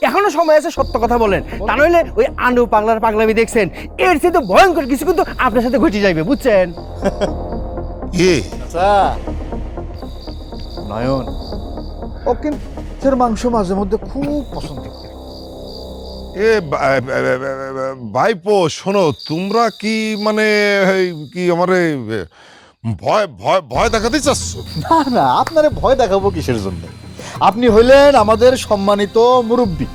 এখনো সময় আছে, সত্য কথা বলেন, তা নইলে ওই আনু পাগলার পাগলামি দেখছেন, এর চেয়ে তো ভয়ঙ্কর কিছু কিন্তু আপনার সাথে ঘটে যাইবে, বুঝছেন? আচ্ছা নয়ন, ও কিন্তু মাংস মাঝে মধ্যে খুব পছন্দ করে। ভাইপো শোনো, তোমরা কি মানে কি আমারে ভয় ভয় ভয় দেখাতে চাচ্ছ? না না, আপনারে ভয় দেখাবো কিসের জন্য? আপনি হইলেন আমাদের সম্মানিত মুরব্বী,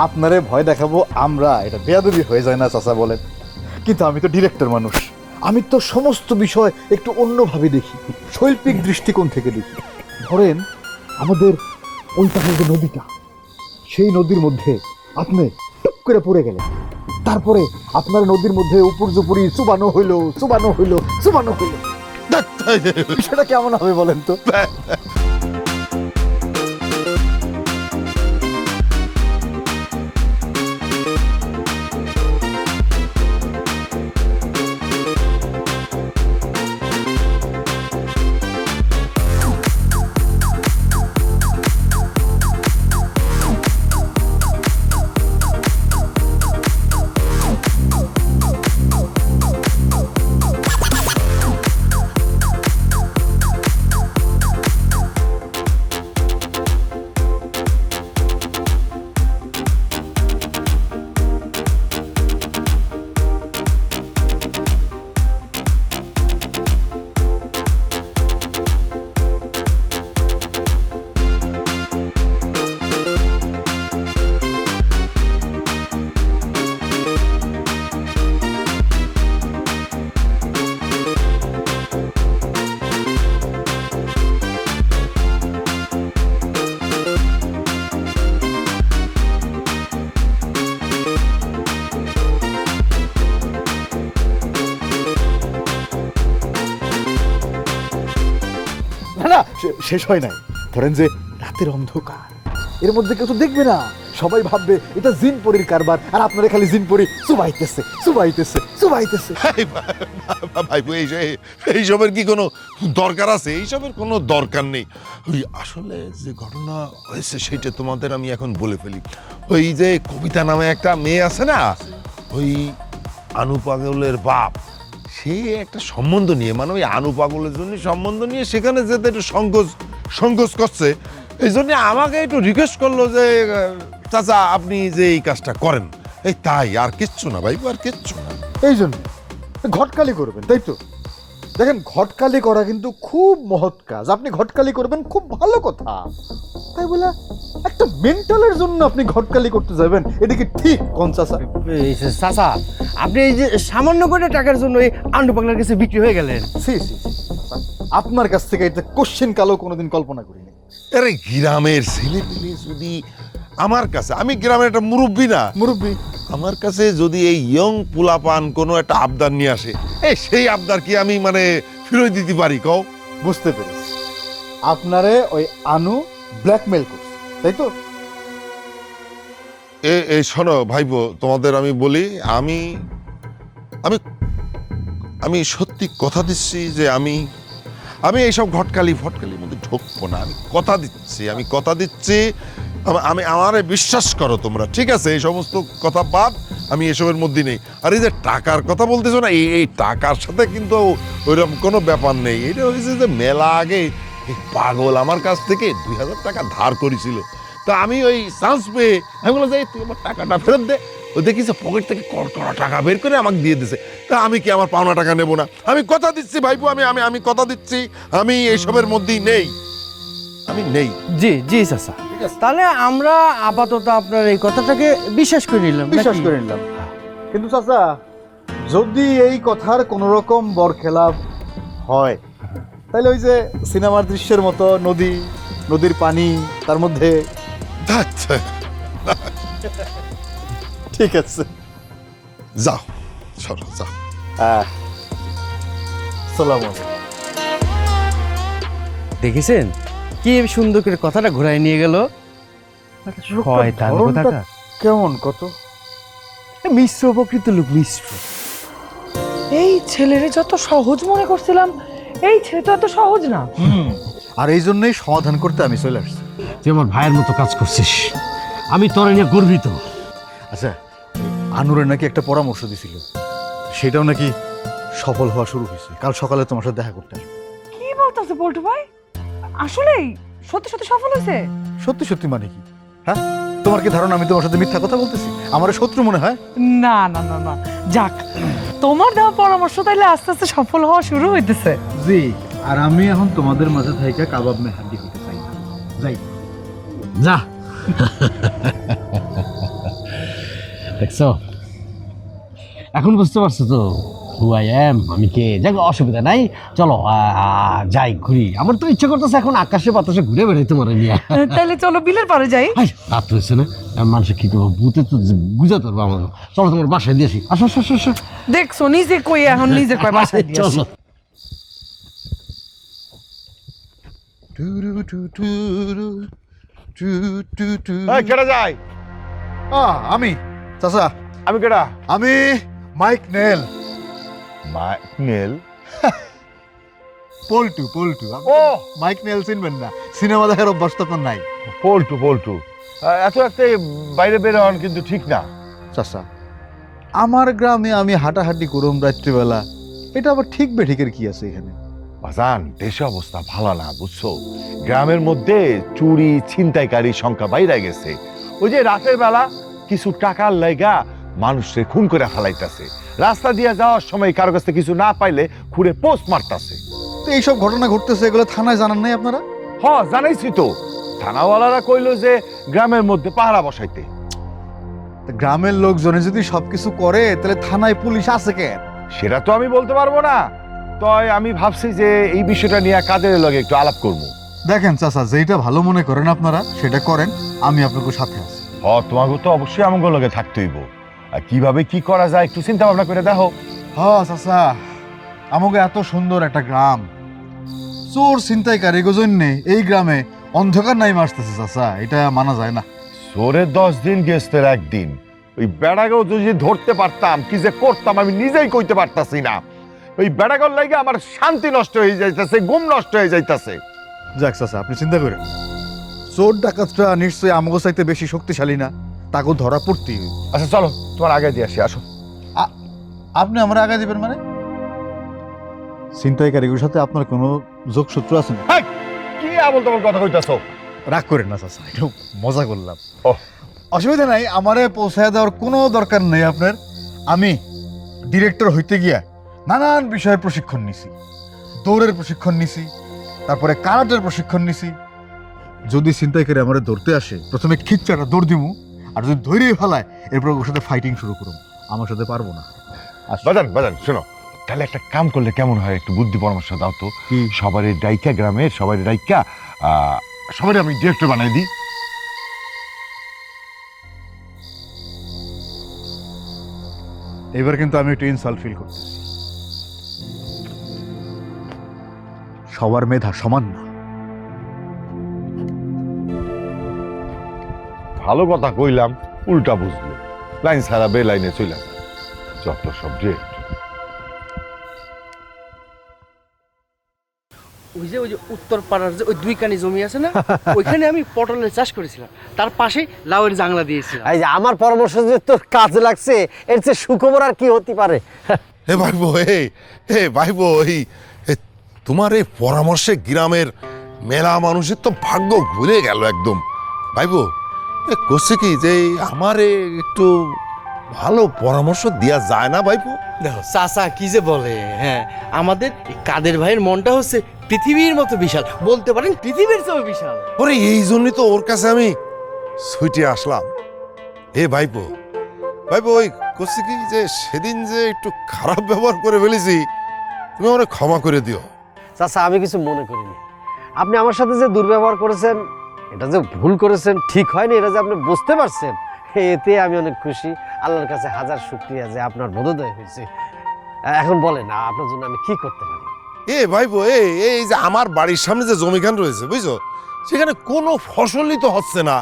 আপনারে ভয় দেখাবো আমরা, এটা বেয়াদবি হয়ে যায় না চাচা বলেন? কিন্তু আমি তো ডিরেক্টর মানুষ, আমি তো সমস্ত বিষয় একটু অন্যভাবে দেখি, শৈল্পিক দৃষ্টিকোণ থেকে দেখি। ধরেন আমাদের ওই পাশের যে নদীটা, সেই নদীর মধ্যে আপনি টুক করে পড়ে গেলেন, তারপরে আপনার নদীর মধ্যে উপর জুপুরি চুবানো হইলো চুবানো হইলো চুবানো হইলো, বিষয়টা কেমন হবে বলেন তো? না না, শেষ হয় নাই। ধরেন যে রাতের অন্ধকার, এর মধ্যে কেউ তো দেখবে না, সবাই ভাববে এটা জিনপরির কারবার, আর আপনারা খালি জিনপরি চুবাইতেছে চুবাইতেছে চুবাইতেছে। ভাইপো এইসবের কি কোনো দরকার আছে? এইসবের কোনো দরকার নেই। ওই আসলে যে ঘটনা হয়েছে সেটা তোমাদের আমি এখন বলে ফেলি। ওই যে কবিতা নামে একটা মেয়ে আছে না, ওই আনু পাগলের বাপ, সে একটা সম্বন্ধ নিয়ে, মানে ওই আনু পাগলের জন্য সম্বন্ধ নিয়ে সেখানে যেতে একটু সংকোচ করছে। এই জন্য আমাকে একটু রিকোয়েস্ট করলো যে চাচা আপনি যে এই কাজটা করেন, এই তাই, আর কিচ্ছু না ভাই, আর কিচ্ছু না। এই জন্য ঘটকালি করবেন, তাই তো? দেখেন, ঘটকালি করা কিন্তু খুব মহৎ কাজ, আপনি ঘটকালি করবেন, খুব ভালো কথা। তাই বলে একটা মেন্টালের জন্য আপনি ঘটকালি করতে যাবেন, এটা কি ঠিক কোন চাচা? চাচা, আপনি এই যে সামান্য করে টাকার জন্য এই আনু পাগলার কাছে বিক্রি হয়ে গেলেন। সি সি সি, আপনার কাছ থেকে এটা কোশ্চেন কালো কোনোদিন কল্পনা করিনি। আরে গ্রামের ছেলে পেলে যদি আমার কাছে, আমি গ্রামের একটা মুরব্বী না, মুরব্বী, আমার কাছে যদি এই ইয়ং পোলাপান কোনো একটা আবদার নিয়ে আসে, এই সেই আবদার কি আমি মানে ফিরত দিতে পারি কও? বুঝতে পেরেছি, আপনারে ওই আনু ব্ল্যাকমেল করছে, তাই তো? এই শোনো ভাইবো, তোমাদের আমি বলি, আমি আমি আমি সত্যি কথা দিচ্ছি যে আমি এইসব ঘটকালির মধ্যে ঢুকবো না। আমি কথা দিচ্ছি, আমি আমারে বিশ্বাস করো তোমরা, ঠিক আছে? এই সমস্ত কথা বাদ, আমি এসবের মধ্যে নেই। আর এই যে টাকার কথা বলতেছো না, এই টাকার সাথে কিন্তু ওইরকম কোনো ব্যাপার নেই। এটা হয়েছে যে মেলা আগে এই পাগল আমার কাছ থেকে 2000 টাকা ধার করেছিল। তা আমি ওই চান্স পেয়ে আমি বললাম যে তুই আমার টাকাটা ফেরত দে। ও দেখিছে পকেট থেকে কড়কড়া টাকা বের করে আমাকে দিয়ে দিছে। তা আমি কি আমার পাওনা টাকা নেব না? আমি কথা দিচ্ছি ভাইপো, আমি কথা দিচ্ছি, আমি এইসবের মধ্যেই নেই, আমি নেই। জি জি চাচা, তাহলে আমরা আপাতত আপনার এই কথাটাকে বিশ্বাস করে নিলাম। বিশ্বাস করে নিলাম। কিন্তু চাচা, যদি এই কথার কোন রকম বরখেলাপ হয়, তাহলে ওই যে সিনেমার দৃশ্যের মতো নদীর পানি, তার মধ্যে ঠিক আছে, যাও সরো যাও। সালাম আলাইকুম। দেখেছেন কি সুন্দর করে কথাটা ঘুরায় নিয়ে গেল। শয়তান কোথাকার। কেমন কত মিশ্র প্রকৃত লোক, মিশ্র। এই ছেলেরে যত সহজ মনে করছিলাম, এই ছেলে তো এত সহজ না। আর এই জন্যই সমাধান করতে আমি চলে আসছি। তুই আমার ভাইয়ের মতো কাজ করছিস। আমি তোরে নিয়ে গর্বিত। আচ্ছা, আনুরের নাকি একটা পরামর্শ দিছিল, সেটাও নাকি সফল হওয়া শুরু হয়েছে। কাল সকালে তোমার সাথে দেখা করতে আসবে। কি বলতেছে পল্টু ভাই? আসলেই সত্যি সত্যি সফল হয়েছে? সত্যি সত্যি মানে কি? হ্যাঁ, তোমার কি ধারণা আমি তোমার সাথে মিথ্যা কথা বলতেছি? আমার শত্রু মনে হয়? না না না না, যাক, তোমার দেওয়া পরামর্শ তাইলে আস্তে আস্তে সফল হওয়া শুরু হইতেছে। জি, আর আমি এখন তোমাদের মাঝে থাইকা কাবাব মে হাড্ডি হইতে চাই না। যাই। যা। দেখছো, এখন বুঝতে পারছো তো হু আই এম, আমি কে। যাক, অসুবিধা নাই, চলো যাই ঘুরি। আমার তো ইচ্ছা করতেছে এখন আকাশে বাতাসে ঘুরে বেড়াই তোমার নিয়ে। তাইলে চলো বিলের পারে যাই। রাত হয়েছে না, মানুষের কি করবো, ভূতে তো বুঝাতে পারবো আমার। চলো তোমার বাসায় দিয়ে আসি। আসো আসো আসো আসো। দেখছো, নিজে কই এখন নিজে কই বাসায় দিয়ে আসি। চলো। এই কেডা যায়? আমি চাচা, আমি কেডা? আমি Mike Nell. Nell? Poltu Poltu. ও মাইক নেল চিনবেন না? সিনেমা দেখার অভ্যাস তো আপনার নাই। পল্টু পল্টু, এত রাতে বাইরে বের হন কিন্তু ঠিক না। চাচা, আমার গ্রামে আমি হাঁটাহাঁটি করুম রাত্রিবেলা, এটা আবার ঠিক বেঠিকের কি আছে এখানে? বাজান, দেশে অবস্থা ভালো না, বুঝছো? গ্রামের মধ্যে চুরি ছিনতাইকারী সংখ্যা বাইরে গেছে। ওই যে রাতের বেলা কিছু টাকার লাইগা মানুষে খুন করে ফেলাইতেছে, রাস্তা দিয়ে যাওয়ার সময় কারো কাছে কিছু না পাইলে খুঁড়ে পোস্ট মারতাছে। তো এইসব ঘটনা ঘটতেছে, এগুলো থানায় জানান নাই আপনারা? হ, জানাইছি তো। থানাওয়ালারা কইলো যে গ্রামের মধ্যে পাহারা বসাইতে। তা গ্রামের লোকজনে যদি সবকিছু করে তাহলে থানায় পুলিশ আছে কেন? সেটা তো আমি বলতে পারবো না, তাই আমি ভাবছি যে এই বিষয়টা নিয়ে কাদের লগে একটু আলাপ করবো। দেখেন চাচা, যেটা ভালো মনে করেন আপনারা সেটা করেন, আমি আপনাকে সাথে আছি। হ, তোমাকে তো অবশ্যই আমাকে লগে থাকতে হইব। আর কিভাবে কি করা যায় একটু চিন্তা ভাবনা করে দেখো। হ্যাঁ চাচা, আমাকে এত সুন্দর একটা গ্রাম, চোর ছিনতাইকারী জন্যে এই গ্রামে অন্ধকার নাই আসতেছে চাচা, এটা মানা যায় না। চোরের 10 দিন গেস্টের একদিন। ওই বেড়াকেও যদি ধরতে পারতাম, কি যে করতাম আমি নিজেই কইতে পারতাছি না। ওই বেড়াগর লাগে আমার শান্তি নষ্ট হয়ে যাইতেছে, ঘুম নষ্ট হয়ে যাইতেছে। যাক চাচা, আপনি চিন্তা করেন, চোর ডাকাতরা নিশ্চয়ই আমাকে চাইতে বেশি শক্তিশালী না, তাকে ধরা পড়তেই হইব। আচ্ছা চলো, তোমার আগে দিয়ে আসি, আসো। আপনি আমার আগে দিবেন মানে? ছিনতাইকারীগুলোর সাথে আপনার কোনো যোগসূত্র আছে না? হেই, কি আবল তোমার কথা কইতাছো? রাগ করেন না চাচা, একটু মজা করলাম। ও অসুবিধা নাই, আমারে পৌঁছায় দেওয়ার কোনো দরকার নেই আপনার। আমি ডিরেক্টর হইতে গিয়া নানান বিষয়ে প্রশিক্ষণ নিছি, দৌড়ের প্রশিক্ষণ নিছি, তারপরে কারাটের প্রশিক্ষণ নিছি। যদি ছিনতাইকারী আমারে ধরতে আসে, প্রথমে খিচ্চাটা দৌড় দিমু, আর যদি ধৈর্যই ফেলায় এরপর ওর সাথে ফাইটিং শুরু করুম। আমার সাথে পারবো না। বাজান বাজান, শোনো, তাহলে একটা কাম করলে কেমন হয়, একটু বুদ্ধি পরামর্শ দাও তো। সবারই ডাইকা, গ্রামের সবারই ডাইকা সবারই আমি ডিরেক্টর বানাই দিই। এবার কিন্তু আমি একটু ইনসাল্ট ফিল করতেছি। সবার মেধা সমান না। ভালো কথা কইলাম, উল্টা বুঝলো। লাইন ছাড়া বে লাইনে চলে যায়, যত সব ডিরেক্ট। ওই যে উত্তর পাড়ার যে ওই 2 কানি জমি আছে না, ওইখানে আমি পটলের চাষ করেছিলাম, তার পাশে লাউয়ের জাংলা দিয়েছিলাম। এই যে আমার পরামর্শ যে তোর কাজে লাগছে, এর চেয়ে সুখবর আর কি হতে পারে? হে ভাইবো, হে ভাইবো, তোমার এই পরামর্শে গ্রামের মেলা মানুষের তো ভাগ্য ঘুরে গেল একদম। ভাইবো, করছে কি যে আমারে একটু ভালো পরামর্শ দেওয়া যায় না ভাইবো? দেখো চাচা কি যে বলে, হ্যাঁ, আমাদের কাদের ভাইয়ের মনটা হচ্ছে পৃথিবীর মতো বিশাল, বলতে পারেন পৃথিবীর চেয়েও বিশাল। ওরে, এই জন্যই তো ওর কাছে আমি ছুটে আসলাম। এ ভাইপো, ওই করছি কি যে সেদিন যে একটু খারাপ ব্যবহার করে ফেলেছি, তুমি আমার ক্ষমা করে দিও। চাচা, আমি কিছু মনে করিনি। আপনি আমার সাথে যে দুর্ব্যবহার করেছেন, এটা যে ভুল করেছেন, ঠিক হয়নি, এটা যে আপনি বুঝতে পারছেন, এতে আমি অনেক খুশি। আল্লাহর কাছে হাজার শুকরিয়া যে আপনার বোধোদয় হয়েছে। এখন বলেন, আপনার জন্য আমি কি করতে পারি? এ ভাইপো, এই যে আমার বাড়ির সামনে যে জমিখান রয়েছে, বুঝছো, সেখানে কোনো ফসলই তো হচ্ছে না।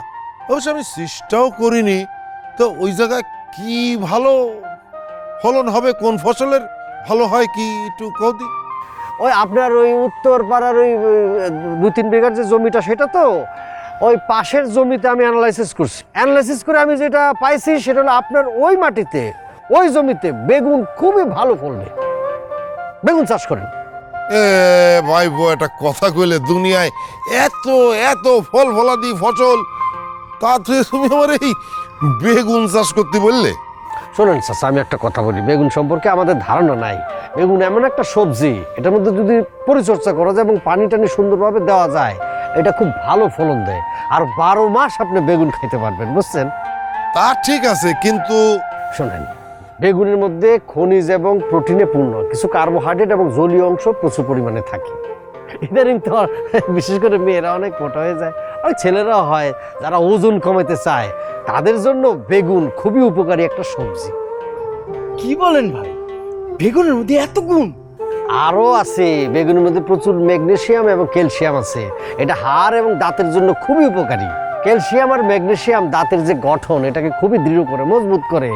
অবশ্য আমি চেষ্টাও করিনি, তো ওই জায়গায় কি ভালো ফলন হবে, কোন ফসলের ভালো হয় কি একটু কদি? ওই আপনার ওই উত্তর পাড়ার ওই 2-3 বিঘার যে জমিটা, সেটা তো ওই পাশের জমিতে আমি অ্যানালাইসিস করছি, অ্যানালাইসিস করে আমি যেটা পাইছি সেটা হলো আপনার ওই মাটিতে ওই জমিতে বেগুন খুবই ভালো ফলবে। বেগুন চাষ করেন। এ ভাইবো, একটা কথা কইলে, দুনিয়ায় এত এত ফল ফলাদি ফসল, তা তুমি আমার এই বেগুন চাষ করতে বললে? শোনেন চাচা, আমি একটা কথা বলি, বেগুন সম্পর্কে আমাদের ধারণা নাই। বেগুন এমন একটা সবজি, এটার মধ্যে যদি পরিচর্যা করা যায় এবং পানি টানি সুন্দরভাবে দেওয়া যায়, এটা খুব ভালো ফলন দেয়। আর 12 মাস আপনি বেগুন খাইতে পারবেন, বুঝছেন? তা ঠিক আছে, কিন্তু শোনেন, বেগুনের মধ্যে খনিজ এবং প্রোটিনে পূর্ণ, কিছু কার্বোহাইড্রেট এবং জলীয় অংশ প্রচুর পরিমাণে থাকে। ইদানিং তো বিশেষ করে মেয়েরা অনেক মোটা হয়ে যায়, আর ছেলেরাও হয়, যারা ওজন কমাতে চায় তাদের জন্য বেগুন খুবই উপকারী একটা সবজি। কি বলেন ভাই, বেগুনের মধ্যে এত গুণ? আরও আছে, বেগুনের মধ্যে প্রচুর ম্যাগনেসিয়াম এবং ক্যালসিয়াম আছে। এটা হাড় এবং দাঁতের জন্য খুবই উপকারী। ক্যালসিয়াম আর ম্যাগনেসিয়াম দাঁতের যে গঠন, এটাকে খুবই দৃঢ় করে, মজবুত করে,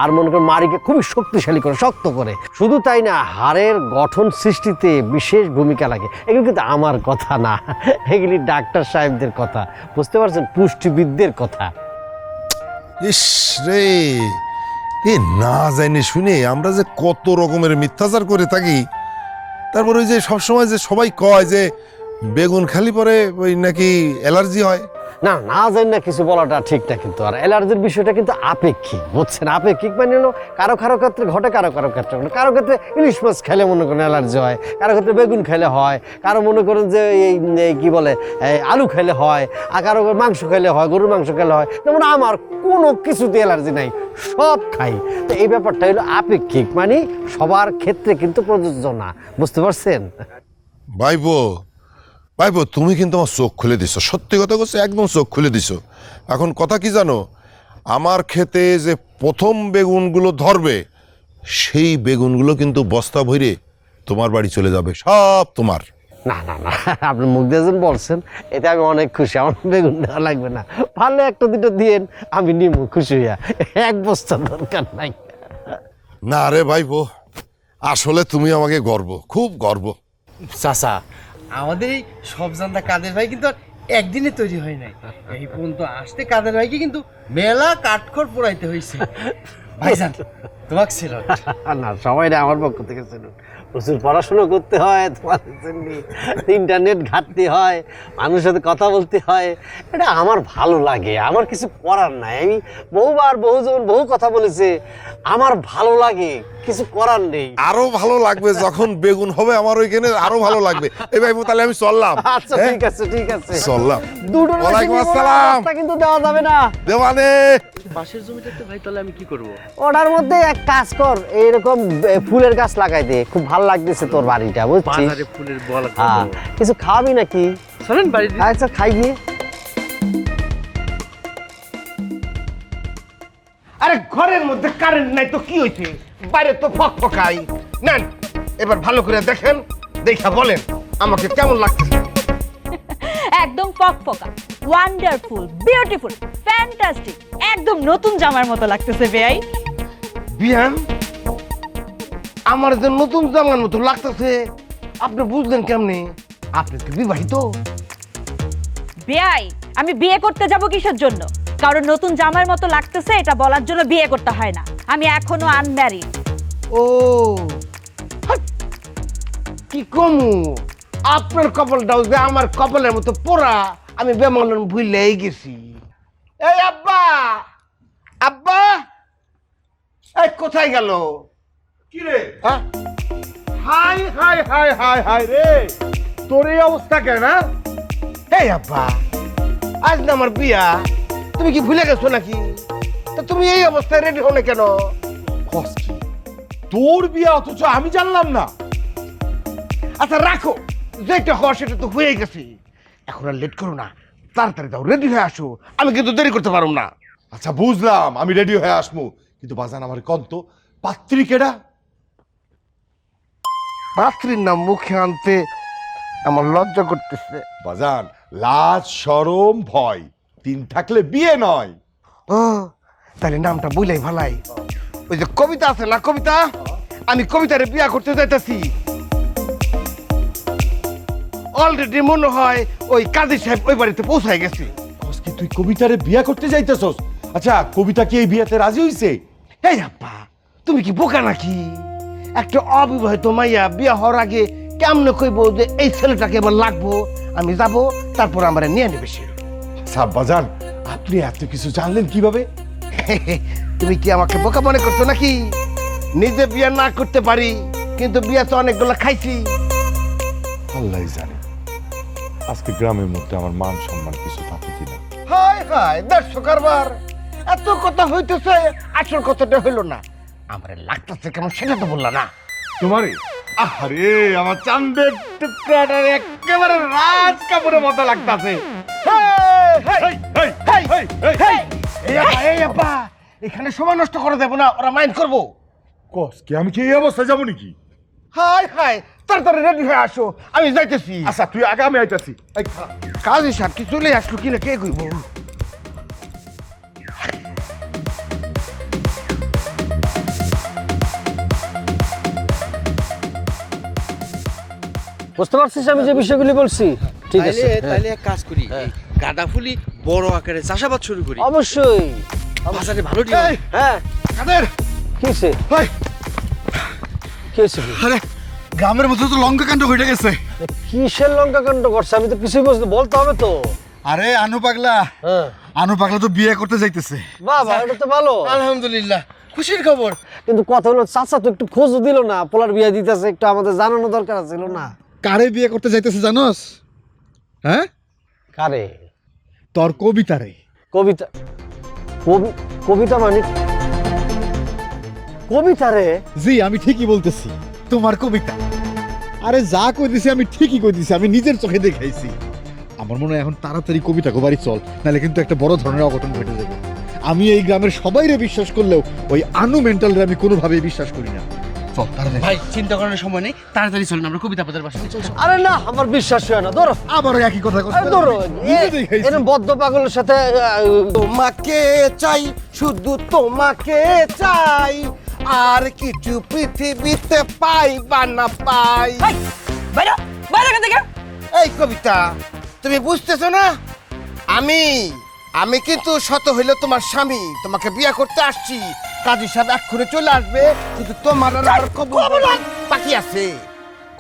আর মনে করেন মাড়িকে খুবই শক্তিশালী করে, শক্ত করে। শুধু তাই না, হাড়ের গঠন সৃষ্টিতে বিশেষ ভূমিকা লাগে। এগুলো কিন্তু আমার কথা না, এগুলি ডাক্তার সাহেবদের কথা, বুঝতে পারছেন, পুষ্টিবিদদের কথা। ইস রে, এ না জানি শুনে আমরা যে কত রকমের মিথ্যাচার করে থাকি। তারপর ওই যে সবসময় যে সবাই কয় যে বেগুন খালি পরে ওই নাকি অ্যালার্জি হয়। না, না জানি না কিছু বলাটা ঠিক না, কিন্তু আর অ্যালার্জির বিষয়টা কিন্তু আপেক্ষিক, বুঝছেন? আপেক্ষিক মানে হলো কারো কারো ক্ষেত্রে ঘটে, কারো কারো ক্ষেত্রে ঘটে। কারো ক্ষেত্রে ইলিশ মাছ খেলে মনে করেন অ্যালার্জি হয়, কারো ক্ষেত্রে বেগুন খেলে হয়, কারো মনে করেন যে এই কি বলে আলু খেলে হয়, আর কারো মাংস খেলে হয়, গরুর মাংস খেলে হয়। যেমন আমার কোনো কিছুতে অ্যালার্জি নাই, সব খাই। তো এই ব্যাপারটা হলো আপেক্ষিক, মানে সবার ক্ষেত্রে কিন্তু প্রযোজ্য না, বুঝতে পারছেন? ভাইবো, ভাইবো, তুমি কিন্তু আমার চোখ খুলে দিছো, সত্যি কথা বলছো, একদম চোখ খুলে দিছো। এখন কথা কি জানো, আমার ক্ষেতে যে প্রথম বেগুনগুলো ধরবে, সেই বেগুনগুলো কিন্তু বস্তা ভরে তোমার বাড়ি চলে যাবে, সব তোমার। না না না, আপনি মুখ দিয়ে যখন বলছেন, এতে আমি অনেক খুশি। আমার বেগুন দেওয়া লাগবে না, ভালো একটা দুটো দিয়েন, আমি নিমু খুশি হইয়া। 1 বস্তা দরকার নাই। না রে ভাইবো, আসলে তুমি আমাকে গর্ব, খুব গর্ব। চাচা, আমাদের এই সব জানতা কাদের ভাই কিন্তু আর একদিনে তৈরি হয় নাই। এই পর্যন্ত আসতে কাদের ভাইকে কিন্তু মেলা কাঠখড় পোড়াইতে হয়েছে। ভাইজান, তোমাকে ছিল না, সবাই না আমার পক্ষ থেকে শুনুন, প্রচুর পড়াশুনো করতে হয়, তোমাদের জন্য ইন্টারনেট ঘাটতে হয়, মানুষের সাথে কথা বলতে হয়, এটা আমার ভালো লাগে। আমার কিছু করার নাই, আমি বহুবার বহুজন বহু কথা বলেছে, আমার ভালো লাগে, কিছু করার নেই। আরো ভালো লাগবে যখন বেগুন হবে আমার ওইখানে, আরো ভালো লাগবে। এই ভাইবো, তাহলে আমি চললাম। আচ্ছা, ঠিক আছে, ঠিক আছে, চললাম। দুটো ওয়ালাইকুম আসসালাম। কিন্তু দেওয়া যাবে না। দেওয়ানে পাশের জমিটাতে ভাই, তাহলে আমি কি করব? ওটার মধ্যে এক কাজ কর, এইরকম ফুলের গাছ লাগাই দে, খুব ভালো লাগতেছে তোর বাড়িটা, বুঝছিস? বাজারে ফুলের বলা হ্যাঁ, কিছু খাওয়াবি নাকি? চলেন বাড়ি। আচ্ছা, খাই গিয়ে। আরে ঘরের মধ্যে কারেন্ট নাই তো কি হইছে, বাইরে তো ফকফকাই। নেন, এবার ভালো করে দেখেন, দেখা বলেন আমাকে কেমন লাগতেছে। একদম ফকফকা, ওয়ান্ডারফুল, বিউটিফুল, ফ্যান্টাস্টিক, একদম নতুন জামার মতো লাগতেছে বেয়াই। বিয়ান, আমার যে নতুন জামার মতো লাগতেছে, আপনি বুঝলেন কেমনে? আপনি কি বিবাহিত? বেয়াই, আমি বিয়ে করতে যাব কিসের জন্য? কারণ নতুন জামার মতো লাগতেছে এটা বলার জন্য বিয়ে করতে হয় না। আমি এখনো আনম্যারিড। ও হাট, কি কমু, আপনার কপালটাও যে আমার কপালের মতো পোড়া, আমি বেমালন ভুলেই গেছি। এই আব্বা, আব্বা, এই কোথায় গেল? কি রে? হ্যাঁ? High high high high high রে, তোর এই অবস্থা কেন? এই আব্বা, আজ না আমার বিয়া, তুমি কি ভুলে গেছো নাকি? তা তুমি এই অবস্থায় রেডি হলে কেন? কষ্টি, তোর বিয়ে অথচ আমি জানলাম না। আচ্ছা রাখো, যেটা হওয়ার সেটা তো হয়ে গেছে, এখন আর লেট করো না, তাড়াতাড়ি দাও, রেডি হয়ে আসো, আমি কিন্তু দেরি করতে পারবো না। আচ্ছা বুঝলাম, আমি রেডি হয়ে আসবো, কিন্তু বাজান আমার কন্ত পাত্রী কেডা? পাত্রীর নাম মুখে আনতে আমার লজ্জা করতেছে। বাজান, লাজ শরম ভয় 3 থাকলে বিয়ে নয়। ও তাহলে নামটা বুঝলাই ভালাই, ওই যে কবিতা আছে না, কবিতা, আমি কবিতারে বিয়া করতে যাইতাছি। অলরেডি মনে হয় ওই কাজী সাহেব ওই বাড়িতে পৌঁছায় গেছে। কি তুই কবিতারে বিয়া করতে যাইতেছস? আচ্ছা, কবিতা কি এই বিয়াতে রাজি হইছে? এই আব্বা, তুমি কি বোকা নাকি? একটা অবিবাহিত মাইয়া বিয়া হওয়ার আগে কেমনে কইবো যে এই ছেলেটাকে এবার লাগবো, আমি যাব, তারপর আমার নিয়ে নেবে সে। সাব্বাজান, আপনি এত কিছু জানলেন কিভাবে? তুমি কি আমাকে বোকা মনে করছো নাকি? নিজে বিয়ে না করতে পারি, কিন্তু বিয়ে তো অনেকগুলো খাইছি। আল্লাহ জানে আজকে গ্রামের মধ্যে আমার মান সম্মান কিছু থাকে কিনা। হায় হায়, দেড়শো কারবার, এত কথা হইতেছে, আসল কথাটা হইলো না। আমার লাগতেছে কেমন সেটা তো বললা না। তোমারে আরে আমার চাঁদের টুকরাটা একেবারে রাজ কাপড়ের মতো লাগতাছে। এই আব্বা, এখানে সময় নষ্ট করে দেবো না, ওরা মাইন্ড করবো। কস কি আমি কি এই অবস্থায় যাবো নাকি? হায় হায়, তাড়াতাড়ি রেডি হয়ে আসো, আমি যাইতেছি। আচ্ছা তুই আগে, আমি আইতাছি। কাজী সাহেব কি চলে আসলো কিনা কে কইব? বুঝতে পারছিস আমি যে বিষয়গুলি বলছি? ঠিক আছে, তাইলে তাইলে এক কাজ করি, এই গাঁদা ফুলি বড় আকারে চাষাবাদ শুরু করি। অবশ্যই। বাজারে ভালো ডিমান্ড। হ্যাঁ, কাদের কি হয়েছে? ভাই, কি হয়েছে? আরে গ্রামের মধ্যে তো লঙ্কা কাণ্ড ঘটে গেছে। কিসের লঙ্কা কাণ্ড করছে? আমি তো কিছুই বলতে হবে তো। আরে আনু পাগলা, হ্যাঁ, আনু পাগলা তো বিয়ে করতে যাইতেছে। বাবা এটা তো ভালো। আলহামদুলিল্লাহ, খুশির খবর। কিন্তু কথা হলো চাচা তো একটু খোঁজও দিল না, পোলার বিয়ে দিতেছে, একটু আমাদের জানানো দরকার ছিল না? কারে বিয়ে করতে যাইতেছে জানোস? হ্যাঁ, কারে? তোর কবিতারে। কবিতা? কবিতা মানে কবিতা রে? জি, আমি ঠিকই বলতেছি, তোমার কবিতা। আরে যা কই দিছি আমি ঠিকই কই দিছি, আমি নিজের চোখে দেখাইছি। আমার মনে হয় এখন তাড়াতাড়ি কবিতা বাড়ি চল, নাহলে কিন্তু একটা বড় ধরনের অঘটন ঘটে যাবে। আমি এই গ্রামের সবাইরে বিশ্বাস করলেও ওই আনু মেন্টালরে আমি কোনোভাবেই বিশ্বাস করি না। চল তাড়াতাড়ি। ভাই, চিন্তা করার সময় নেই, তাড়াতাড়ি চলুন আমরা কবিতা পাতার বাসায়। চল চল। আরে না, আমার বিশ্বাস হয় না। ধরো আবার একই কথা কথা। আরে ধরো, এরকম বদ্ধ পাগলের সাথে তোমাকে চাই, শুধু তোমাকে চাই, আর কিছু পৃথিবীতে পাই বা না পাই। বাইরে বাইরে এখান থেকে। এই কবিতা, তুমি বুঝতেছো না? আমি কিন্তু শত হইলে তোমার স্বামী, তোমাকে বিয়ে করতে আসছি। কাজী সাহেব এক্ষুনি চলে আসবে, কিন্তু তোমার আর আমার কবুল বাকি আছে।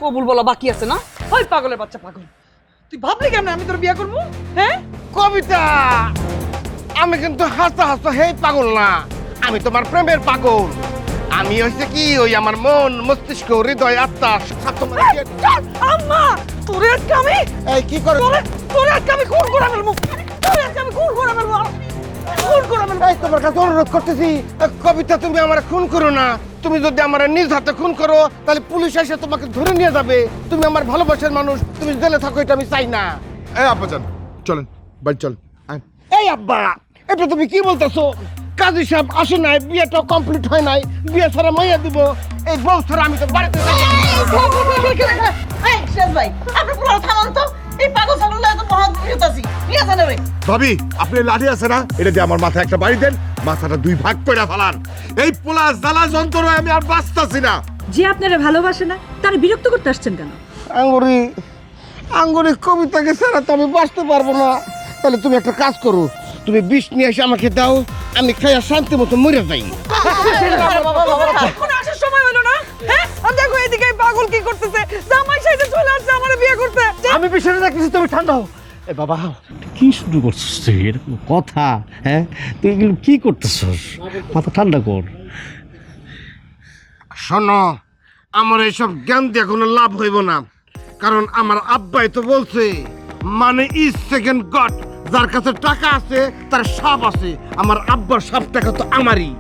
কবুল বলা বাকি আছে না? ওই পাগলের বাচ্চা পাগল, তুই ভাবলি কেমন আমি তোর বিয়ে করবো? হ্যাঁ, কবিতা, আমি কিন্তু হাসতে হাসতে হেই পাগল না, আমি তোমার প্রেমের পাগল। আমি হইছে কি, ওই আমার মন, মস্তিষ্ক, হৃদয়, আত্মা সব তোমার আম্মা তোরে আজকে আমি এই কি করে তোরে আজকে আমি খুন করে ফেলবো। তোরে আজকে আমি খুন করে ফেলবো, খুন করে ফেলবো। এই তোমার কাছে অনুরোধ করতেছি, কবিতা তুমি আমার খুন করো না। তুমি যদি আমার নিজ হাতে খুন করো, তাহলে পুলিশ এসে তোমাকে ধরে নিয়ে যাবে। তুমি আমার ভালোবাসার মানুষ, তুমি জেলে থাকো, এটা আমি চাই না। এই আব্বাজান, চলেন বাড়ি চল। এই আব্বা, এটা তুমি কি বলতেছো? কাজী সাহেব আসে নাই, বিয়েটা কমপ্লিট হয় নাই, বিয়ে ছাড়া মাইয়া দিব, এই বউ ছাড়া আমি তো বাড়িতে যাই না। এই শেষ ভাই, আপনি পুরো থামান তো। এই পাগল ছাগলটা এত মহা বিরতাছি বিয়ে জানে রে। ভাবি, আপনি লাঠি আছে না, এটা দিয়ে আমার মাথায় একটা বাড়ি দেন, মাথাটা দুই ভাগ করে ফেলান। এই পোলা জ্বালা যন্ত্রণায় আমি আর বাঁচতাছি না। যে আপনারা ভালোবাসে না তার বিরক্ত করতে আসছেন কেন? আঙ্গুরি কবিতাকে ছাড়া তো আমি বাঁচতে পারবো না। তাহলে তুমি একটা কাজ করো, তুমি বিষ নিয়ে এসে আমাকে দাও, আমি খাইয়া শান্তি মতো মরে যাই। এখন আসার সময় হলো না? হ্যাঁ, আর দেখো এদিকে এই পাগল কি করতেছে, জামাই সাইজে চলে আসছে আমার বিয়ে করতে। আমি বিষয়টা দেখতেছি, তুমি ঠান্ডা হও। এ বাবা, কি শুরু করছিস তুই? এরকম কথা? হ্যাঁ, তুই এগুলো কি করতেছস? মাথা ঠান্ডা কর। শোনো, আমার এইসব জ্ঞান দিয়ে কোনো লাভ হইব না, কারণ আমার আব্বাই তো বলছে, মানে ইজ সেকেন্ড গড। যার কাছে টাকা আছে তার সাপ আছে। আমার আব্বার সাপ টাকা তো আমারই।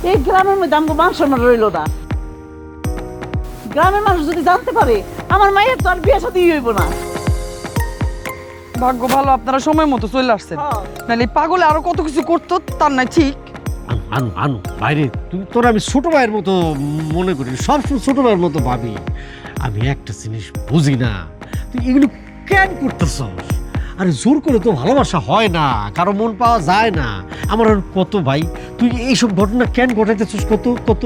এই গ্রামের মধ্যে আমাকে মান সম্মান রইল না। গ্রামের মানুষ যদি জানতে পারে আমার মায়ের তো আর বিয়ে সাথে হইব না। ভাগ্য ভালো আপনারা সময় মতো চলে আসছেন, নাহলে এই পাগলে আরো কত কিছু করতো, তার নাই ঠিক। আনু আনু বাইরে, তুই তোর আমি ছোট ভাইয়ের মতো মনে করি, সবসময় ছোট ভাইয়ের মতো ভাবি। আমি একটা জিনিস বুঝি না, তুই এগুলো কেন করতেছস? আরে জোর করে তো ভালোবাসা হয় না, কারো মন পাওয়া যায় না। আমার আর কত ভাই, তুই এইসব ঘটনা কেন ঘটাইতেছস? কত কত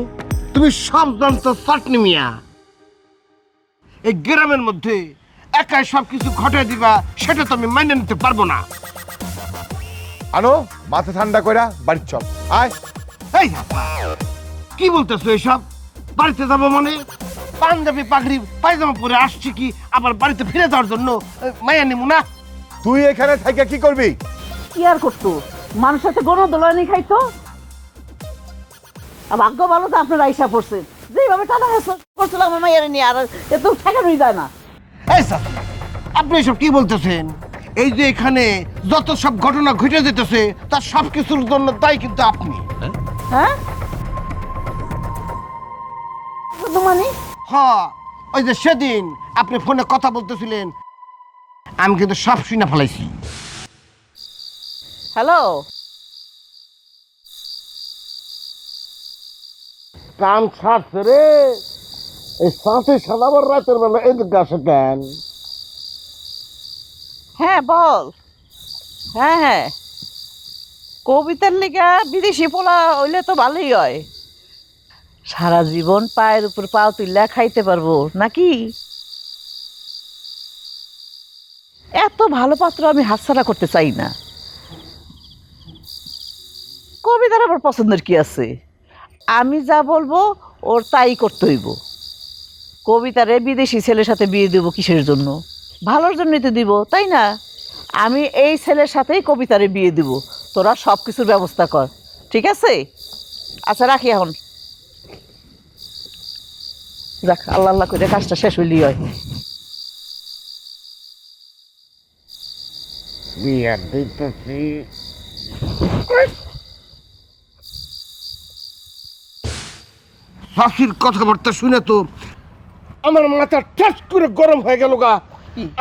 তুমি সব জানতো চাটনি মিয়া। এই গ্রামের মধ্যে একাই সব কিছু ঘটাই দিবা, সেটা তো আমি মাইনে নিতে পারবো না। আনো মাথা ঠান্ডা কইরা বাড়ি চল আয়। এই আপা, কি বলতেছো এসব? বাড়িতে যাবো মানে পাঞ্জাবি পাগড়ি পায়জামা পরে আসছি কি আবার বাড়িতে ফিরে যাওয়ার জন্য মাইয়া নিমু না? তুই এখানে থেকে কি করবি? কি আর করতো, মানুষের সাথে গরু দোলানি খাইতো। আর ভাগ্য ভালো তো আপনার আইসা পড়ছেন, যেভাবে টানা হেসা করছিল আমার মাইয়ারে নিয়ে, আর এত ঠেকানোই যায় না। এই চাচা, আপনি এসব কি বলতেছেন? এই যে এখানে যত সব ঘটনা ঘটে যেতেছে তার সব কিছুর জন্য দায়ী কিন্তু আপনি। হ্যাঁ মানে হ্যাঁ, ওই যে সেদিন আপনি ফোনে কথা বলতেছিলেন, আমি কিন্তু সব শুনে ফেলাইছি। হ্যালো, কান ছাড়ছে রে, এই সাথে সাদাবার রাতের বেলা এদিকে আসে কেন? হ্যাঁ বল। হ্যাঁ হ্যাঁ, কবিতার লেগা বিদেশি পোলা হইলে তো ভালোই হয়, সারা জীবন পায়ের উপর পাও তুললে খাইতে পারবো নাকি? এত ভালো পাত্র আমি হাতছাড়া করতে চাই না। কবিতার আবার পছন্দের কি আছে? আমি যা বলবো ওর তাই করতে হইব। কবিতারে বিদেশি ছেলের সাথে বিয়ে দেবো কিসের জন্য? ভালোর জন্যই তো দিব, তাই না? আমি এই ছেলের সাথেই কবিতারে বিয়ে দিব। তোরা সব কিছুর ব্যবস্থা কর, ঠিক আছে? আচ্ছা রাখি এখন। যাক, আল্লাহ আল্লাহ করে কাজটা শেষ হইলেই হয়। বিয়ে দিতেছি। শাশির কথাবার্তা শুনে তো আমার মাথা ঠাস করে গরম হয়ে গেল গা।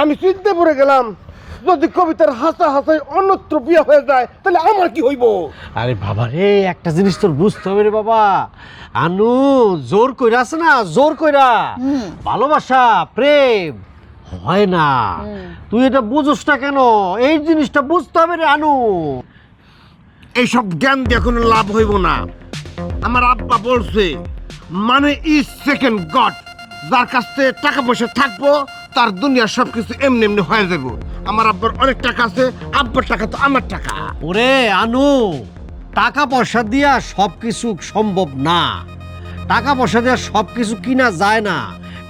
আমি চিন্তা পড়ে গেলাম, যদি কবিতার হাসা হাসায় অন্যত্র বিয়ে হয়ে যায় তাহলে আমার কি হইব? আরে বাবা রে, একটা জিনিস তোর বুঝতে হবে রে বাবা। আনু জোর কইরা আছে না, জোর কইরা ভালোবাসা প্রেম হয় না। তুই এটা বুঝোস না কেন? এই জিনিসটা বুঝতে হবে রে আনু। এইসব জ্ঞান দিয়ে কোনো লাভ হইব না। আমার আব্বা বলছে, মানে ইজ সেকেন্ড গড। যার কাছ থেকে টাকা পয়সা থাকবো তার দুনিয়ার সবকিছু এমনি এমনি হয়ে যাব। আমার আব্বার অনেক টাকা আছে, আব্বার টাকা তো আমার টাকা। ওরে আনু, টাকা পয়সা দিয়া সব কিছু সম্ভব না। টাকা পয়সা দিয়া সব কিছু কিনা যায় না।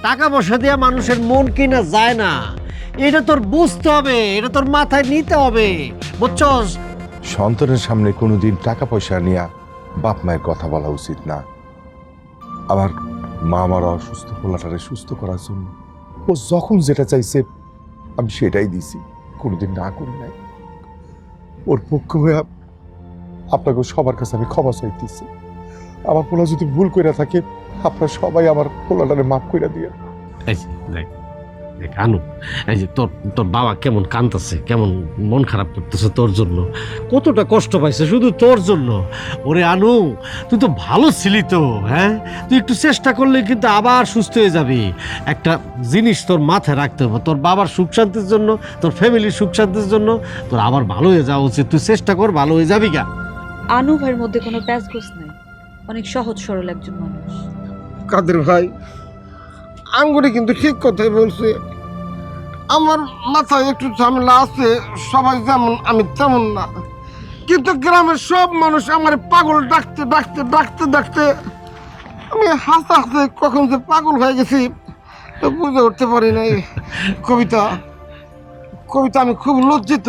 টাকা পয়সা দিয়া মানুষের মন কিনা যায় না। এটা তোর বুঝতে হবে, এটা তোর মাথায় নিতে হবে, বুঝছস? সন্তানের সামনে কোনোদিন টাকা পয়সা নিয়ে বাপ মায়ের কথা বলা উচিত না। আমার মা আমার অসুস্থ পোলাটারে সুস্থ করার জন্য ও যখন যেটা চাইছে আমি সেটাই দিছি, কোনোদিন না করি নাই। ওর পক্ষ হয়ে আপনাকে সবার কাছে আমি ক্ষমা চাইতেছি। আমার পোলা যদি ভুল করে থাকে আপনারা সবাই আমার পোলাটারে মাফ করে দিয়ে। এই যে দেখ, দেখ আনু, এই যে তোর তোর বাবা কেমন কাঁদতেছে, কেমন মন খারাপ করতেছে তোর জন্য, কতটা কষ্ট পাইছে শুধু তোর জন্য। ওরে আনু, তুই তো ভালো ছিলি তো, হ্যাঁ? তুই একটু চেষ্টা করলে কিন্তু আবার সুস্থ হয়ে যাবি। একটা জিনিস তোর মাথায় রাখতে হবে, তোর বাবার সুখ শান্তির জন্য, তোর ফ্যামিলির সুখ শান্তির জন্য তোর আবার ভালো হয়ে যাওয়া উচিত। তুই চেষ্টা কর, ভালো হয়ে যাবি গা। আনু ভাইয়ের মধ্যে কোনো প্যাচগোছ নাই, অনেক সহজ সরল একজন মানুষ। কাদের ভাই আঙ্গুরি কিন্তু ঠিক কথাই বলছে। আমার মাথায় একটু ঝামেলা আছে, সবাই যেমন আমি তেমন না। কিন্তু গ্রামের সব মানুষ আমার পাগল ডাকতে ডাকতে ডাকতে ডাকতে আমি হাসতে হাসতে কখন যে পাগল হয়ে গেছি তো বুঝে উঠতে পারি নাই। কবিতা, কবিতা আমি খুব লজ্জিত।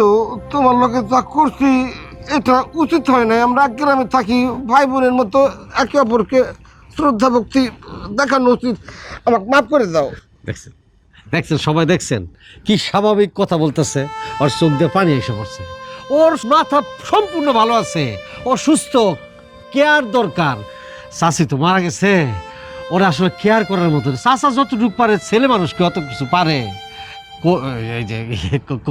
তোমার লোকে যা করছি এটা উচিত হয় নাই। আমরা এক গ্রামে থাকি, ভাই বোনের মতো একে অপরকে শ্রদ্ধা ভক্তি দেখানো উচিত। আমাকে মাফ করে দাও। দেখছেন, দেখছেন সবাই, দেখছেন কি স্বাভাবিক কথা বলতেছে। ওর চোখ দিয়ে পানি এসে পড়ছে। ওর মাথা সম্পূর্ণ ভালো আছে, ও সুস্থ। কেয়ার দরকার। চাচি তো মারা গেছে, ওরা আসলে কেয়ার করার মতো। চাচা যতটুকু পারে, ছেলে মানুষকে অত কিছু পারে। এই যে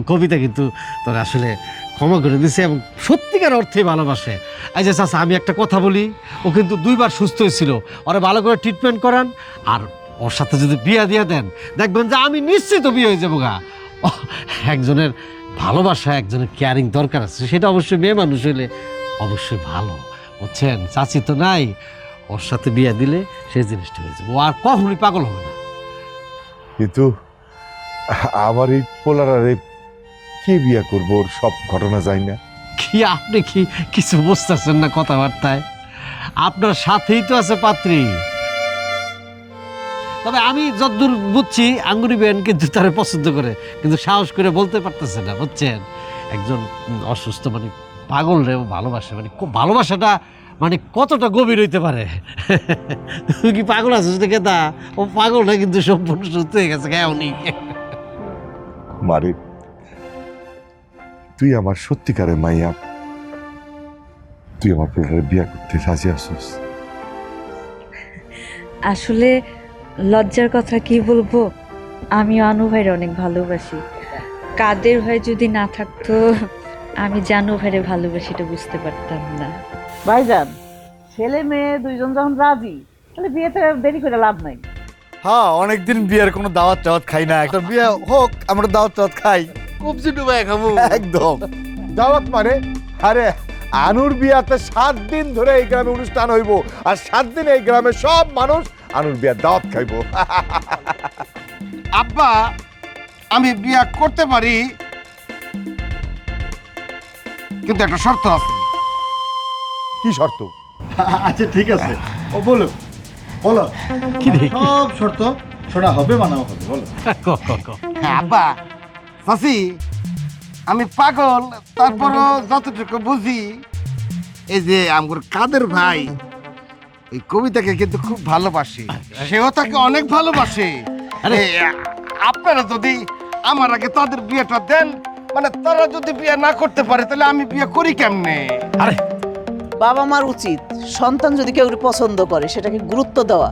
কবিতা কিন্তু তোর আসলে ক্ষমা করে দিছে এবং সত্যিকার অর্থে ভালোবাসে। এই যে চাচা, আমি একটা কথা বলি, ও কিন্তু 2 বার সুস্থ হয়েছিল। ওরা ভালো করে ট্রিটমেন্ট করান, আর ওর সাথে যদি বিয়ে দিয়ে দেন, দেখবেন যে আমি নিশ্চিত বিয়ে হয়ে যাবো গা। একজনের ভালোবাসা, একজনের কেয়ারিং দরকার আছে, সেটা অবশ্যই মেয়ে মানুষ হইলে অবশ্যই ভালো, বুঝছেন? চাচি তো নাই, ওর সাথে বিয়ে দিলে সেই জিনিসটা হয়ে যাবে। ও আর কখনোই পাগল হবে না। কিন্তু আমার এই পোলারে কে বিয়ে করবো? ওর সব ঘটনা যায় না। কি আপনি কি কিছু বুঝতেছেন না কথাবার্তায়? আপনার সাথেই তো আছে পাত্রী। তবে আমি যতদূর বুঝছি আঙ্গুরি বেন কিন্তু তারা পছন্দ করে, কিন্তু সাহস করে বলতে পারতেছে না, বুঝছেন? একজন অসুস্থ মানে পাগল রে ভালোবাসে, মানে ভালোবাসাটা মানে কতটা গভীর হইতে পারে। তুই কি পাগল আছিস দেখে তা? ও পাগল না, কিন্তু সম্পূর্ণ সুস্থ হয়ে গেছে কেমনই। মারে, তুই আমার সত্যিকারের মাইয়া, তুই আমার পোলারে বিয়া করতে রাজি আছিস? আসলে লজ্জার কথা কি বলবো, আমি আনু ভাইয়ের অনেক ভালোবাসি। কাদের ভাই যদি না থাকতো আমি জানু ভাইয়ের ভালোবাসিটা বুঝতে পারতাম না। ভাইজান, ছেলে মেয়ে দুইজন যখন রাজি, তাহলে বিয়েতে দেরি করে লাভ নাই। হ্যাঁ, অনেকদিন বিয়ের কোনো দাওয়াত টাওয়াত খাই না, একটা বিয়ে হোক আমরা দাওয়াত টাওয়াত খাই। কবজি ডুবাই খাবো। একদম। দাওয়াত মানে? আরে আনুর বিয়াতে 7 দিন ধরে এই গ্রামে অনুষ্ঠান হইব, আর 7 দিন এই গ্রামে সব মানুষ আনুর বিয়ার দাওয়াত খাইব। আব্বা, আমি বিয়া করতে পারি, কিন্তু একটা শর্ত আছে। কি শর্ত? আচ্ছা ঠিক আছে, ও বলো বলো, সব শর্ত শোনা হবে, মানাও হবে, বলো। হ্যাঁ আব্বা, চাচি, আমি পাগল, তারপরও যতটুকু বুঝি, এই যে আমার কাদের ভাই এই কবিতাকে কিন্তু খুব ভালোবাসে, সেও তাকে অনেক ভালোবাসে। এই, আপনারা যদি আমার আগে তাদের বিয়েটা দেন, মানে তারা যদি বিয়ে না করতে পারে তাহলে আমি বিয়ে করি কেমনে? বাবা মার উচিত সন্তান যদি কেউ পছন্দ করে সেটাকে গুরুত্ব দেওয়া।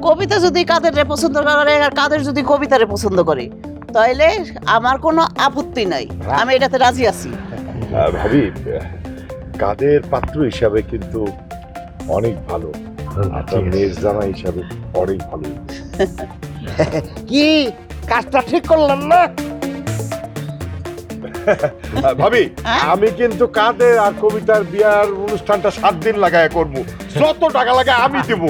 কবিতা যদি কাদের পছন্দ করে আর কাদের যদি কবিতারে পছন্দ করে, তাহলে আমার কোনো আপত্তি নাই, আমি এটাতে রাজি আছি। ভাবি, কাদের পাত্র হিসাবে কিন্তু অনেক ভালো, আপনার মেয়ের জামাই হিসাবে অনেক ভালো। কি কাজটা ঠিক করলাম না? ভাবি, আমি কিন্তু কাদের আর কবিতার বিয়ার অনুষ্ঠানটা 7 দিন লাগায় করবো, যত টাকা লাগে আমি দেবো।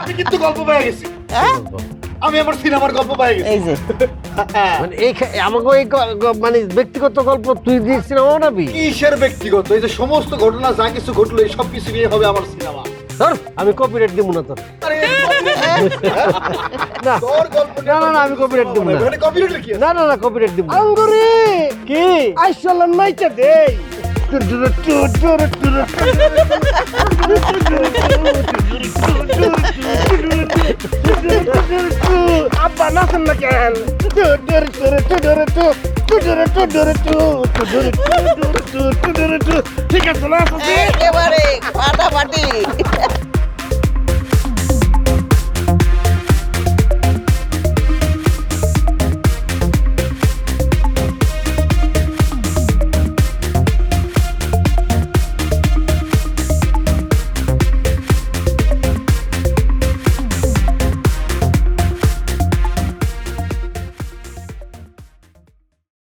আমি কিন্তু গল্প পেয়ে গেছি, আমি আমার সিনেমার গল্প পেয়ে গেছি। এই যে মানে আমাকে এই মানে ব্যক্তিগত গল্প তুই দিয়েছিস নাবি? কিসের ব্যক্তিগত? এই যে সমস্ত ঘটনা যা কিছু ঘটলো এই সব কিছু নিয়ে হবে আমার সিনেমা। ধর, আমি কপিরাইট দিব না তোর। না তোর গল্প না না না, আমি কপিরাইট দিব না। মানে কপিরাইট কি? না না না, কপিরাইট দিব না। আঙ্গুরি কি আইসলাম নাইচা দেই। আব্বা নাচেন না কেন? ঠিক আছে না? একেবারে ফাটাফাটি।